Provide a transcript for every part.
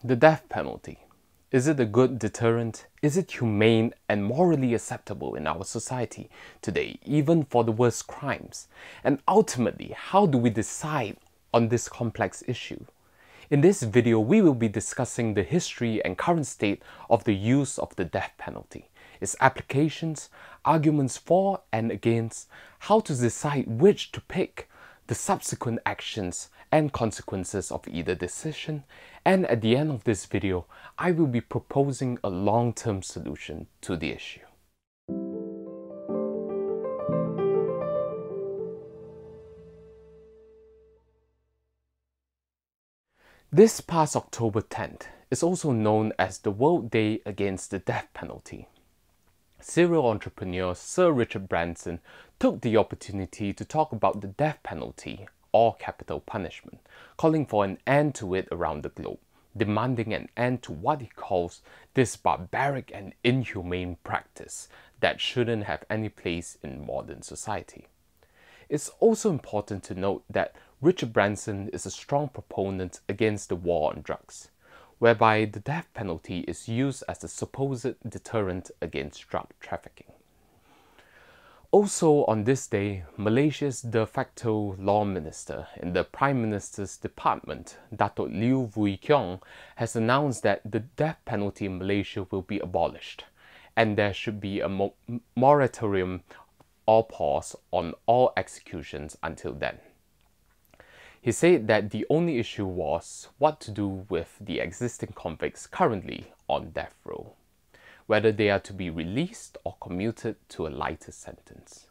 The death penalty. Is it a good deterrent? Is it humane and morally acceptable in our society today, even for the worst crimes? And ultimately, how do we decide on this complex issue? In this video, we will be discussing the history and current state of the use of the death penalty, its applications, arguments for and against, how to decide which to pick, the subsequent actions and consequences of either decision, and at the end of this video, I will be proposing a long-term solution to the issue. This past October 10th is also known as the World Day Against the Death Penalty. Serial entrepreneur Sir Richard Branson took the opportunity to talk about the death penalty or capital punishment, calling for an end to it around the globe, demanding an end to what he calls this barbaric and inhumane practice that shouldn't have any place in modern society. It's also important to note that Richard Branson is a strong proponent against the war on drugs, whereby the death penalty is used as a supposed deterrent against drug trafficking. Also on this day, Malaysia's de facto law minister in the Prime Minister's Department, Datuk Liew Vui Keong, has announced that the death penalty in Malaysia will be abolished, and there should be a moratorium or pause on all executions until then. He said that the only issue was what to do with the existing convicts currently on death row, whether they are to be released or commuted to a lighter sentence.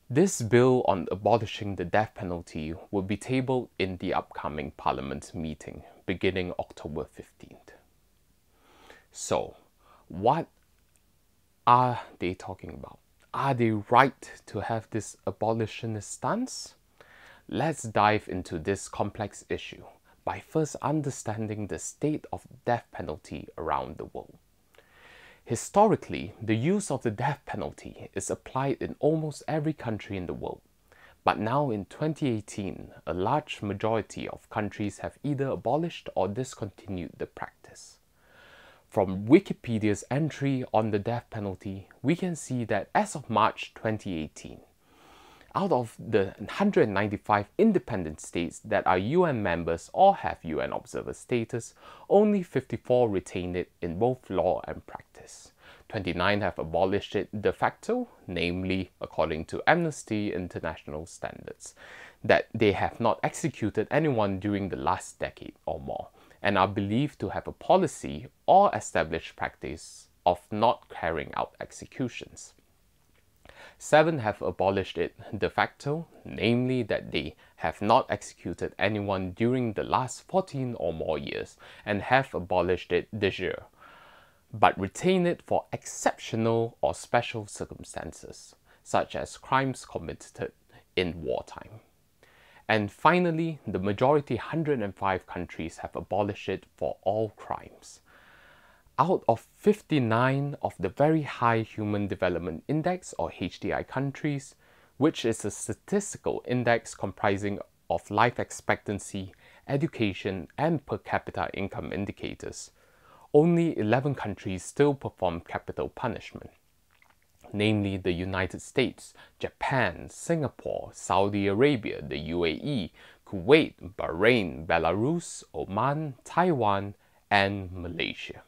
This bill on abolishing the death penalty will be tabled in the upcoming Parliament meeting beginning October 15th. So, what are they talking about? Are they right to have this abolitionist stance? Let's dive into this complex issue by first understanding the state of the death penalty around the world. Historically, the use of the death penalty is applied in almost every country in the world. But now in 2018, a large majority of countries have either abolished or discontinued the practice. From Wikipedia's entry on the death penalty, we can see that as of March 2018, out of the 195 independent states that are UN members or have UN observer status, only 54 retain it in both law and practice. 29 have abolished it de facto, namely, according to Amnesty International standards, that they have not executed anyone during the last decade or more, and are believed to have a policy or established practice of not carrying out executions. 7 have abolished it de facto, namely that they have not executed anyone during the last 14 or more years and have abolished it de jure, but retain it for exceptional or special circumstances, such as crimes committed in wartime. And finally, the majority 105 countries have abolished it for all crimes. Out of 59 of the Very High Human Development Index or HDI countries, which is a statistical index comprising of life expectancy, education, and per capita income indicators, only 11 countries still perform capital punishment, namely the United States, Japan, Singapore, Saudi Arabia, the UAE, Kuwait, Bahrain, Belarus, Oman, Taiwan, and Malaysia.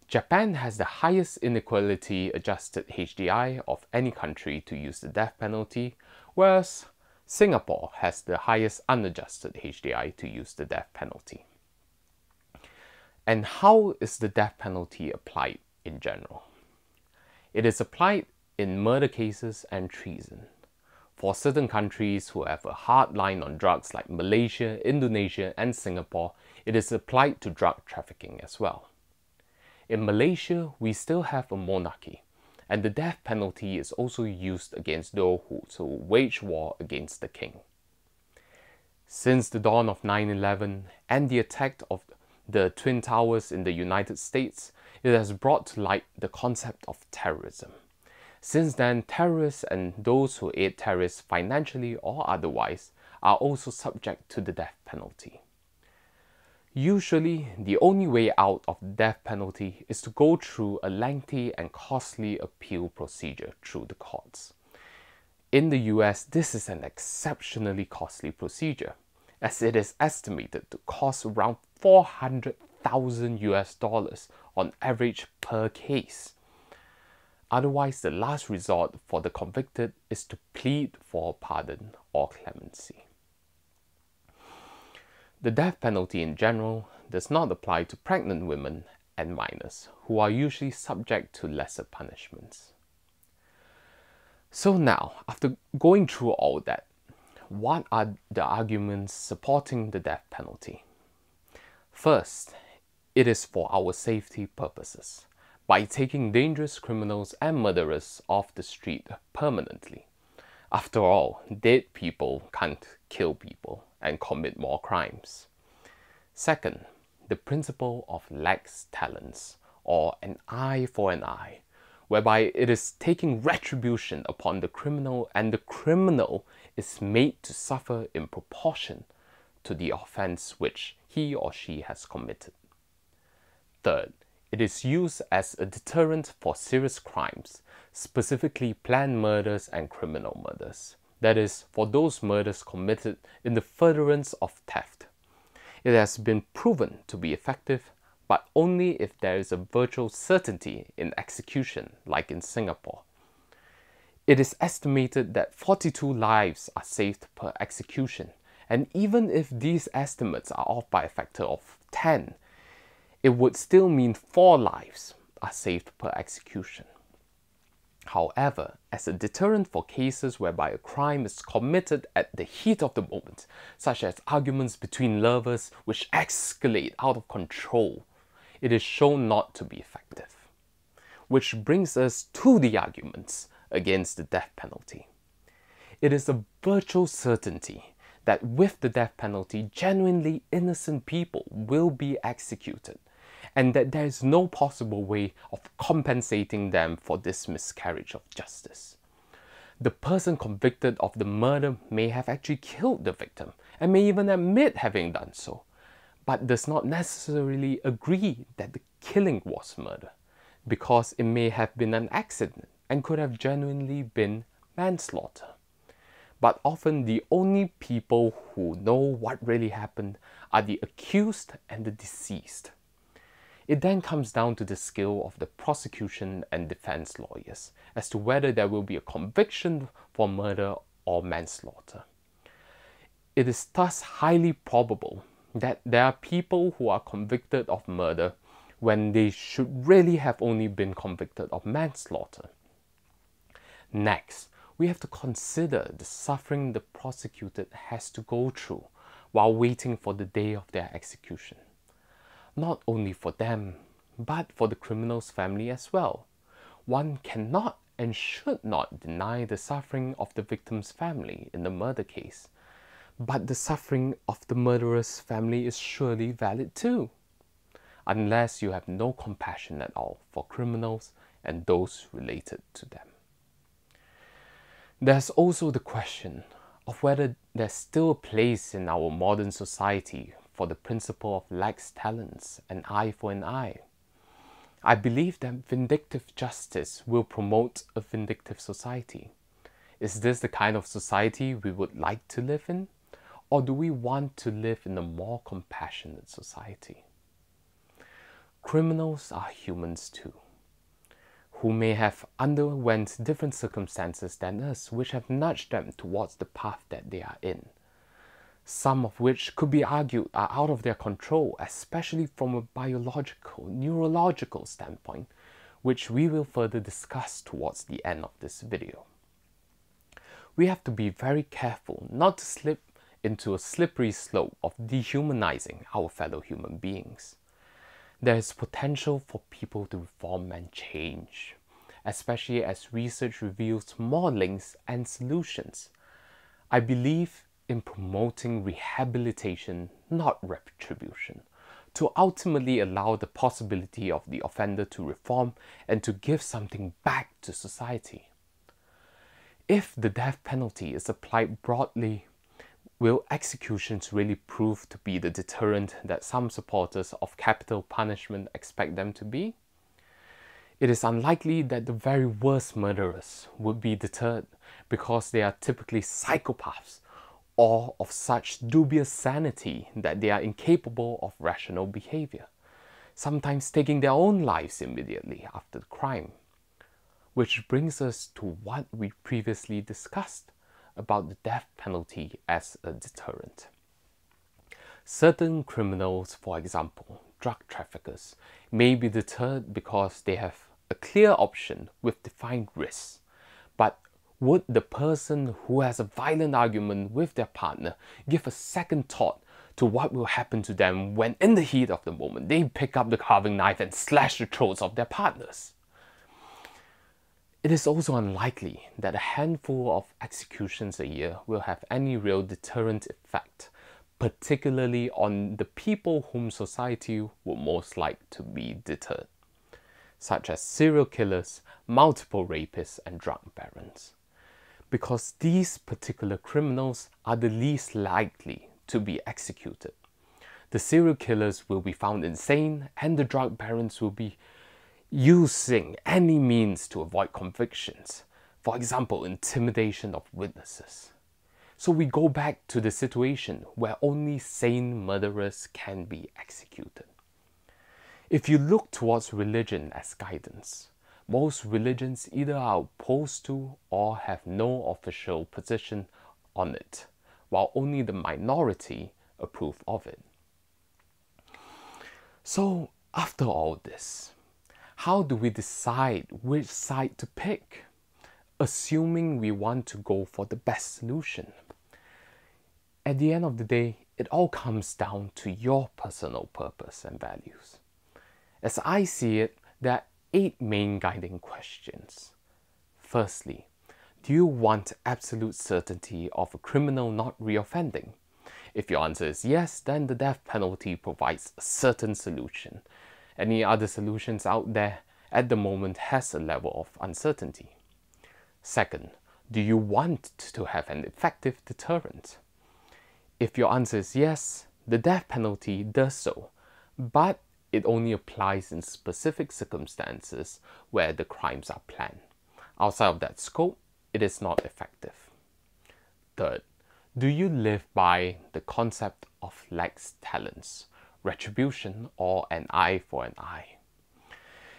Japan has the highest inequality-adjusted HDI of any country to use the death penalty, whereas Singapore has the highest unadjusted HDI to use the death penalty. And how is the death penalty applied in general? It is applied in murder cases and treason. For certain countries who have a hard line on drugs like Malaysia, Indonesia, and Singapore, it is applied to drug trafficking as well. In Malaysia, we still have a monarchy, and the death penalty is also used against those who wage war against the king. Since the dawn of 9/11 and the attack of the Twin Towers in the United States, it has brought to light the concept of terrorism. Since then, terrorists and those who aid terrorists financially or otherwise are also subject to the death penalty. Usually, the only way out of the death penalty is to go through a lengthy and costly appeal procedure through the courts. In the US, this is an exceptionally costly procedure, as it is estimated to cost around $400,000 on average per case. Otherwise, the last resort for the convicted is to plead for pardon or clemency. The death penalty in general does not apply to pregnant women and minors, who are usually subject to lesser punishments. So now, after going through all that, what are the arguments supporting the death penalty? First, it is for our safety purposes, by taking dangerous criminals and murderers off the street permanently. After all, dead people can't kill people and commit more crimes. Second, the principle of lex talens, or an eye for an eye, whereby it is taking retribution upon the criminal and the criminal is made to suffer in proportion to the offense which he or she has committed. Third, it is used as a deterrent for serious crimes, specifically planned murders and criminal murders. That is, for those murders committed in the furtherance of theft. It has been proven to be effective, but only if there is a virtual certainty in execution, like in Singapore. It is estimated that 42 lives are saved per execution, and even if these estimates are off by a factor of 10, it would still mean 4 lives are saved per execution. However, as a deterrent for cases whereby a crime is committed at the heat of the moment, such as arguments between lovers which escalate out of control, it is shown not to be effective. Which brings us to the arguments against the death penalty. It is a virtual certainty that with the death penalty, genuinely innocent people will be executed, and that there is no possible way of compensating them for this miscarriage of justice. The person convicted of the murder may have actually killed the victim, and may even admit having done so, but does not necessarily agree that the killing was murder, because it may have been an accident and could have genuinely been manslaughter. But often the only people who know what really happened are the accused and the deceased. It then comes down to the skill of the prosecution and defense lawyers as to whether there will be a conviction for murder or manslaughter. It is thus highly probable that there are people who are convicted of murder when they should really have only been convicted of manslaughter. Next, we have to consider the suffering the prosecuted has to go through while waiting for the day of their execution. Not only for them, but for the criminal's family as well. One cannot and should not deny the suffering of the victim's family in the murder case. But the suffering of the murderer's family is surely valid too, unless you have no compassion at all for criminals and those related to them. There's also the question of whether there's still a place in our modern society for the principle of lex talens, an eye for an eye. I believe that vindictive justice will promote a vindictive society. Is this the kind of society we would like to live in? Or do we want to live in a more compassionate society? Criminals are humans too, who may have underwent different circumstances than us, which have nudged them towards the path that they are in. Some of which could be argued are out of their control, especially from a biological, neurological standpoint, which we will further discuss towards the end of this video. We have to be very careful not to slip into a slippery slope of dehumanizing our fellow human beings. There is potential for people to reform and change, especially as research reveals more links and solutions. I believe in promoting rehabilitation, not retribution, to ultimately allow the possibility of the offender to reform and to give something back to society. If the death penalty is applied broadly, will executions really prove to be the deterrent that some supporters of capital punishment expect them to be? It is unlikely that the very worst murderers would be deterred because they are typically psychopaths or of such dubious sanity that they are incapable of rational behavior, sometimes taking their own lives immediately after the crime. Which brings us to what we previously discussed about the death penalty as a deterrent. Certain criminals, for example, drug traffickers, may be deterred because they have a clear option with defined risks. But would the person who has a violent argument with their partner give a second thought to what will happen to them when in the heat of the moment they pick up the carving knife and slash the throats of their partners? It is also unlikely that a handful of executions a year will have any real deterrent effect, particularly on the people whom society would most like to be deterred, such as serial killers, multiple rapists, and drug barons. Because these particular criminals are the least likely to be executed. The serial killers will be found insane, and the drug barons will be using any means to avoid convictions, for example, intimidation of witnesses. So we go back to the situation where only sane murderers can be executed. If you look towards religion as guidance, most religions either are opposed to or have no official position on it, while only the minority approve of it. So after all this, how do we decide which side to pick, assuming we want to go for the best solution? At the end of the day, it all comes down to your personal purpose and values. As I see it, there are 8 main guiding questions. Firstly, do you want absolute certainty of a criminal not reoffending? If your answer is yes, then the death penalty provides a certain solution. Any other solutions out there at the moment has a level of uncertainty. Second, do you want to have an effective deterrent? If your answer is yes, the death penalty does so, but it only applies in specific circumstances where the crimes are planned. Outside of that scope, it is not effective. Third, do you live by the concept of lex talens, retribution, or an eye for an eye?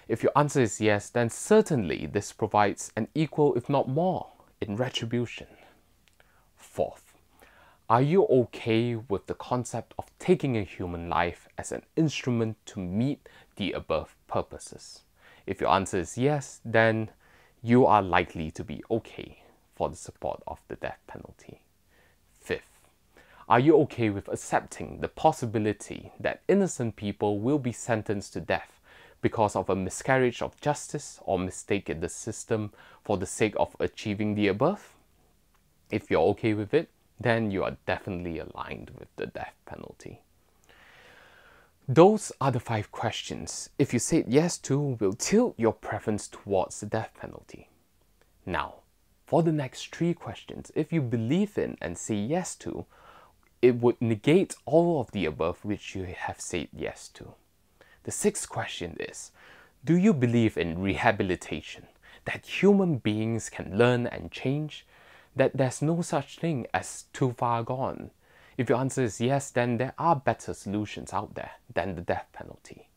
If your answer is yes, then certainly this provides an equal, if not more, in retribution. Fourth, are you okay with the concept of taking a human life as an instrument to meet the above purposes? If your answer is yes, then you are likely to be okay for the support of the death penalty. Fifth, are you okay with accepting the possibility that innocent people will be sentenced to death because of a miscarriage of justice or mistake in the system for the sake of achieving the above? If you're okay with it, then you are definitely aligned with the death penalty. Those are the 5 questions, if you said yes to, will tilt your preference towards the death penalty. Now, for the next 3 questions, if you believe in and say yes to, it would negate all of the above which you have said yes to. The 6th question is, do you believe in rehabilitation, that human beings can learn and change, that there's no such thing as too far gone? If your answer is yes, then there are better solutions out there than the death penalty.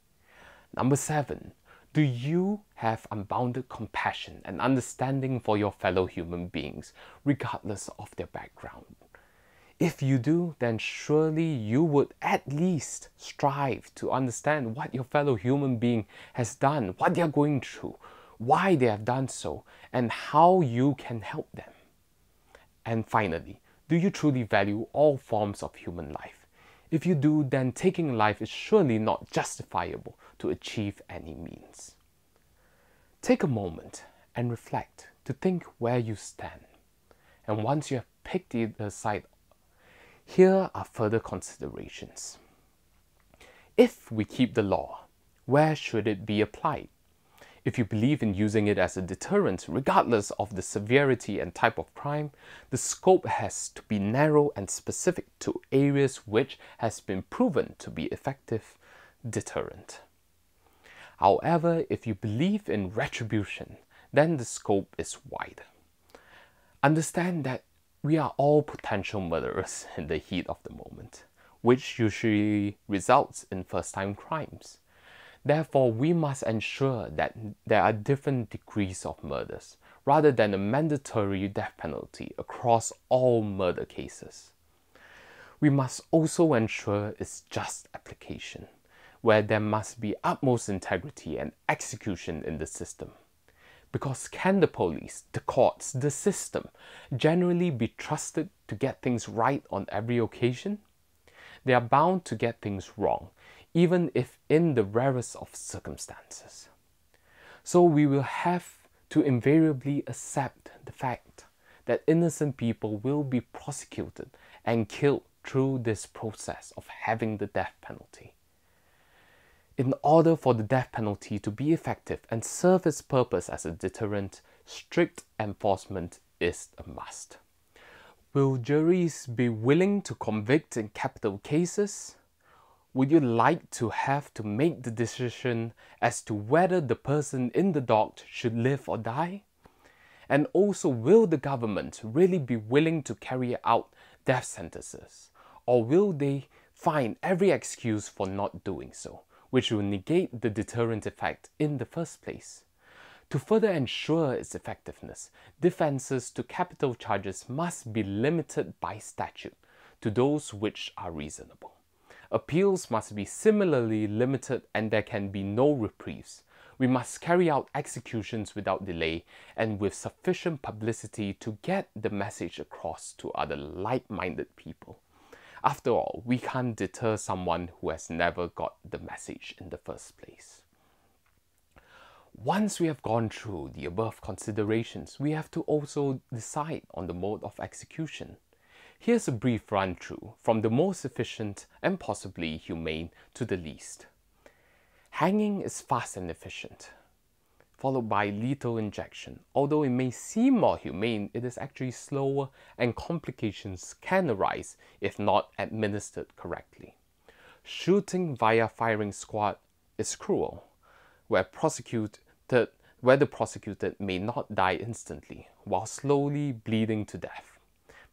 Number 7, do you have unbounded compassion and understanding for your fellow human beings, regardless of their background? If you do, then surely you would at least strive to understand what your fellow human being has done, what they are going through, why they have done so, and how you can help them. And finally, do you truly value all forms of human life? If you do, then taking life is surely not justifiable to achieve any means. Take a moment and reflect to think where you stand. And once you have picked either side, here are further considerations. If we keep the law, where should it be applied? If you believe in using it as a deterrent, regardless of the severity and type of crime, the scope has to be narrow and specific to areas which has been proven to be effective deterrent. However, if you believe in retribution, then the scope is wide. Understand that we are all potential murderers in the heat of the moment, which usually results in first-time crimes. Therefore, we must ensure that there are different degrees of murders, rather than a mandatory death penalty across all murder cases. We must also ensure its just application, where there must be utmost integrity and execution in the system. Because can the police, the courts, the system generally be trusted to get things right on every occasion? They are bound to get things wrong, even if in the rarest of circumstances. So we will have to invariably accept the fact that innocent people will be prosecuted and killed through this process of having the death penalty. In order for the death penalty to be effective and serve its purpose as a deterrent, strict enforcement is a must. Will juries be willing to convict in capital cases? Would you like to have to make the decision as to whether the person in the dock should live or die? And also, will the government really be willing to carry out death sentences? Or will they find every excuse for not doing so, which will negate the deterrent effect in the first place? To further ensure its effectiveness, defenses to capital charges must be limited by statute to those which are reasonable. Appeals must be similarly limited and there can be no reprieves. We must carry out executions without delay and with sufficient publicity to get the message across to other like-minded people. After all, we can't deter someone who has never got the message in the first place. Once we have gone through the above considerations, we have to also decide on the mode of execution. Here's a brief run-through from the most efficient and possibly humane to the least. Hanging is fast and efficient, followed by lethal injection. Although it may seem more humane, it is actually slower and complications can arise if not administered correctly. Shooting via firing squad is cruel, where the prosecuted may not die instantly, while slowly bleeding to death.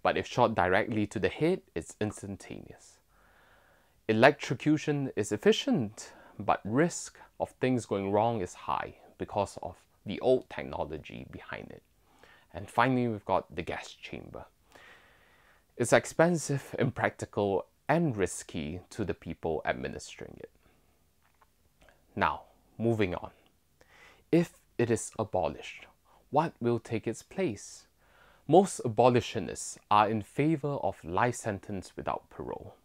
But if shot directly to the head, it's instantaneous. Electrocution is efficient, but risk of things going wrong is high because of the old technology behind it. And finally, we've got the gas chamber. It's expensive, impractical, and risky to the people administering it. Now, moving on. If it is abolished, what will take its place? Most abolitionists are in favor of life sentence without parole.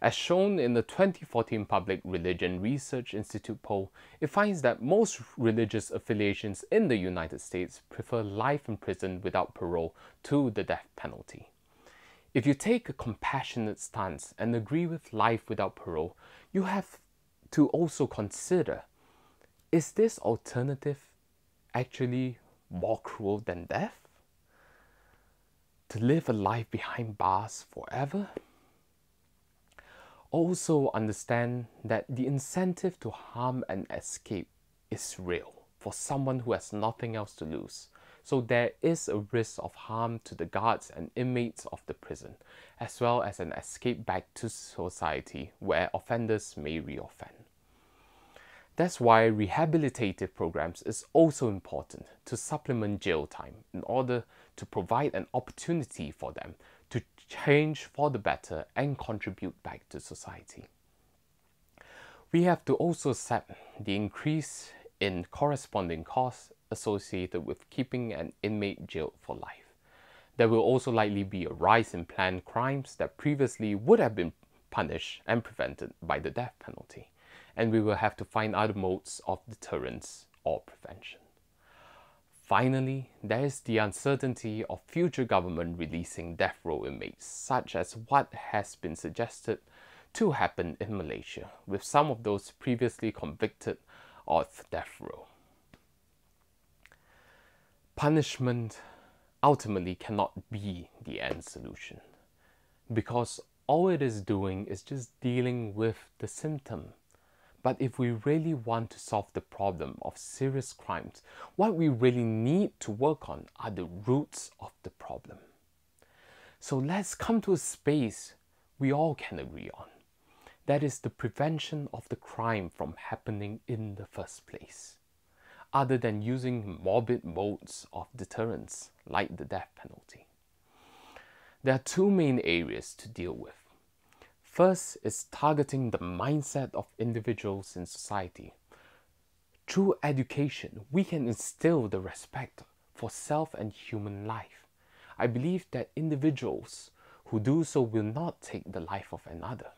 As shown in the 2014 Public Religion Research Institute poll, it finds that most religious affiliations in the United States prefer life in prison without parole to the death penalty. If you take a compassionate stance and agree with life without parole, you have to also consider, is this alternative actually more cruel than death? To live a life behind bars forever? Also understand that the incentive to harm and escape is real for someone who has nothing else to lose. So there is a risk of harm to the guards and inmates of the prison, as well as an escape back to society where offenders may reoffend. That's why rehabilitative programs is also important to supplement jail time in order to provide an opportunity for them to change for the better and contribute back to society. We have to also set the increase in corresponding costs associated with keeping an inmate jailed for life. There will also likely be a rise in planned crimes that previously would have been punished and prevented by the death penalty. And we will have to find other modes of deterrence or prevention. Finally, there is the uncertainty of future government releasing death row inmates, such as what has been suggested to happen in Malaysia, with some of those previously convicted of death row. Punishment ultimately cannot be the end solution, because all it is doing is just dealing with the symptom. But if we really want to solve the problem of serious crimes, what we really need to work on are the roots of the problem. So let's come to a space we all can agree on. That is the prevention of the crime from happening in the first place, other than using morbid modes of deterrence like the death penalty. There are two main areas to deal with. First is targeting the mindset of individuals in society. Through education, we can instill the respect for self and human life. I believe that individuals who do so will not take the life of another.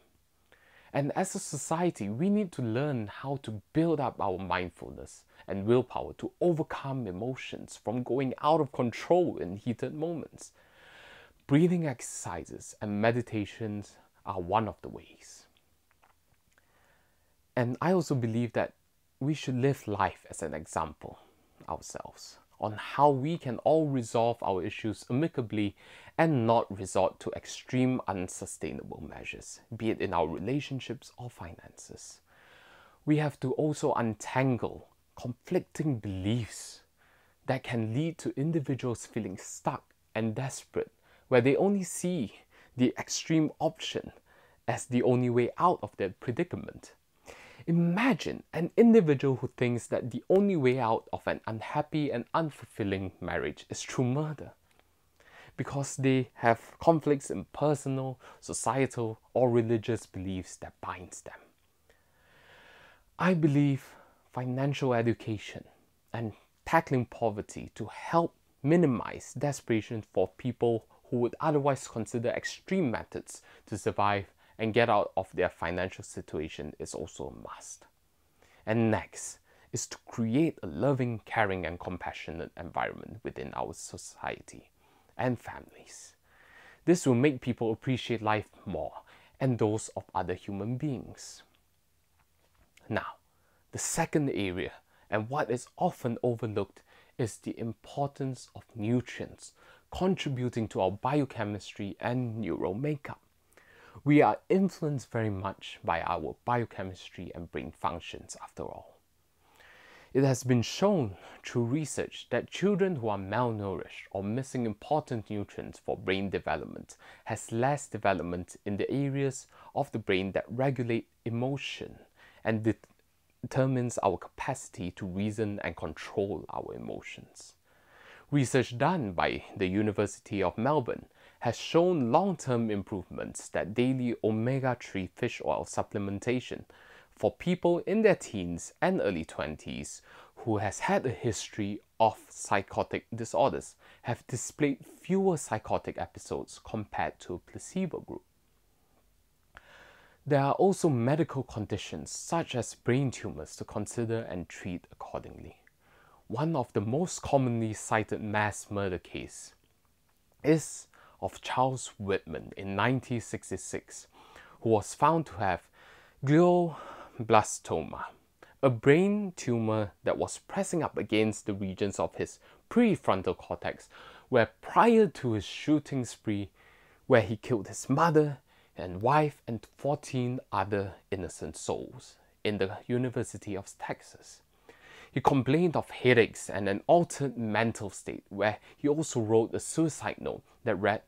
And as a society, we need to learn how to build up our mindfulness and willpower to overcome emotions from going out of control in heated moments. Breathing exercises and meditations are one of the ways. And I also believe that we should live life as an example ourselves on how we can all resolve our issues amicably and not resort to extreme unsustainable measures, be it in our relationships or finances. We have to also untangle conflicting beliefs that can lead to individuals feeling stuck and desperate, where they only see the extreme option as the only way out of their predicament. Imagine an individual who thinks that the only way out of an unhappy and unfulfilling marriage is through murder, because they have conflicts in personal, societal, or religious beliefs that binds them. I believe financial education and tackling poverty to help minimize desperation for people who would otherwise consider extreme methods to survive and get out of their financial situation is also a must. And next is to create a loving, caring, and compassionate environment within our society and families. This will make people appreciate life more and those of other human beings. Now, the second area, and what is often overlooked, is the importance of nutrients contributing to our biochemistry and neural makeup. We are influenced very much by our biochemistry and brain functions after all. It has been shown through research that children who are malnourished or missing important nutrients for brain development has less development in the areas of the brain that regulate emotion and determines our capacity to reason and control our emotions. Research done by the University of Melbourne has shown long-term improvements that daily omega-3 fish oil supplementation for people in their teens and early 20s who has had a history of psychotic disorders have displayed fewer psychotic episodes compared to a placebo group. There are also medical conditions such as brain tumors to consider and treat accordingly. One of the most commonly cited mass murder case is of Charles Whitman in 1966, who was found to have glioblastoma, a brain tumor that was pressing up against the regions of his prefrontal cortex, where prior to his shooting spree, where he killed his mother and wife and 14 other innocent souls in the University of Texas. He complained of headaches and an altered mental state, where he also wrote a suicide note that read,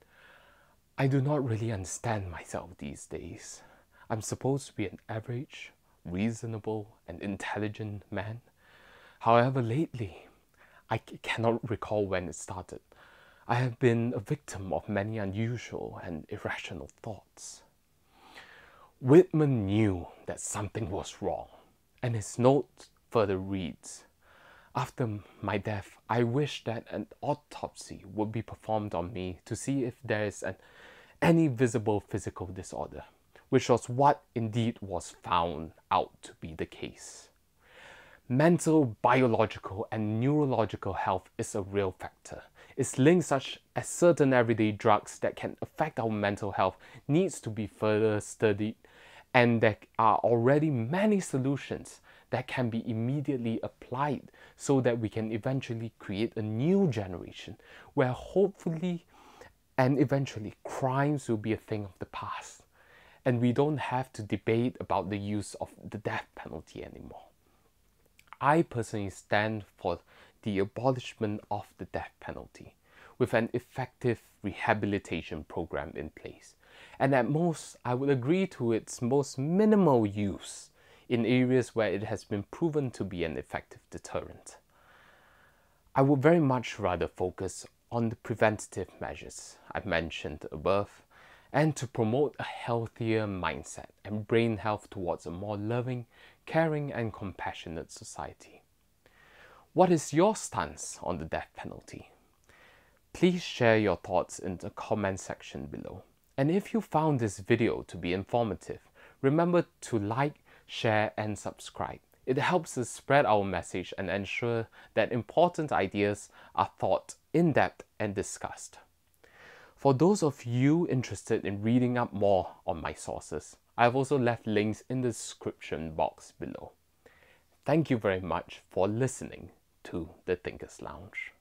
"I do not really understand myself these days. I'm supposed to be an average, reasonable, and intelligent man. However, lately, I cannot recall when it started. I have been a victim of many unusual and irrational thoughts." Whitman knew that something was wrong, and his note further reads, "After my death, I wish that an autopsy would be performed on me to see if there is any visible physical disorder," which was what indeed was found out to be the case. Mental, biological, and neurological health is a real factor. Its links such as certain everyday drugs that can affect our mental health needs to be further studied, and there are already many solutions that can be immediately applied so that we can eventually create a new generation where hopefully and eventually crimes will be a thing of the past and we don't have to debate about the use of the death penalty anymore. I personally stand for the abolishment of the death penalty with an effective rehabilitation program in place. And at most, I would agree to its most minimal use in areas where it has been proven to be an effective deterrent. I would very much rather focus on the preventative measures I mentioned above and to promote a healthier mindset and brain health towards a more loving, caring and compassionate society. What is your stance on the death penalty? Please share your thoughts in the comment section below. And if you found this video to be informative, remember to like, share and subscribe. It helps us spread our message and ensure that important ideas are thought in depth and discussed. For those of you interested in reading up more on my sources, I have also left links in the description box below. Thank you very much for listening to the Thinkers Lounge.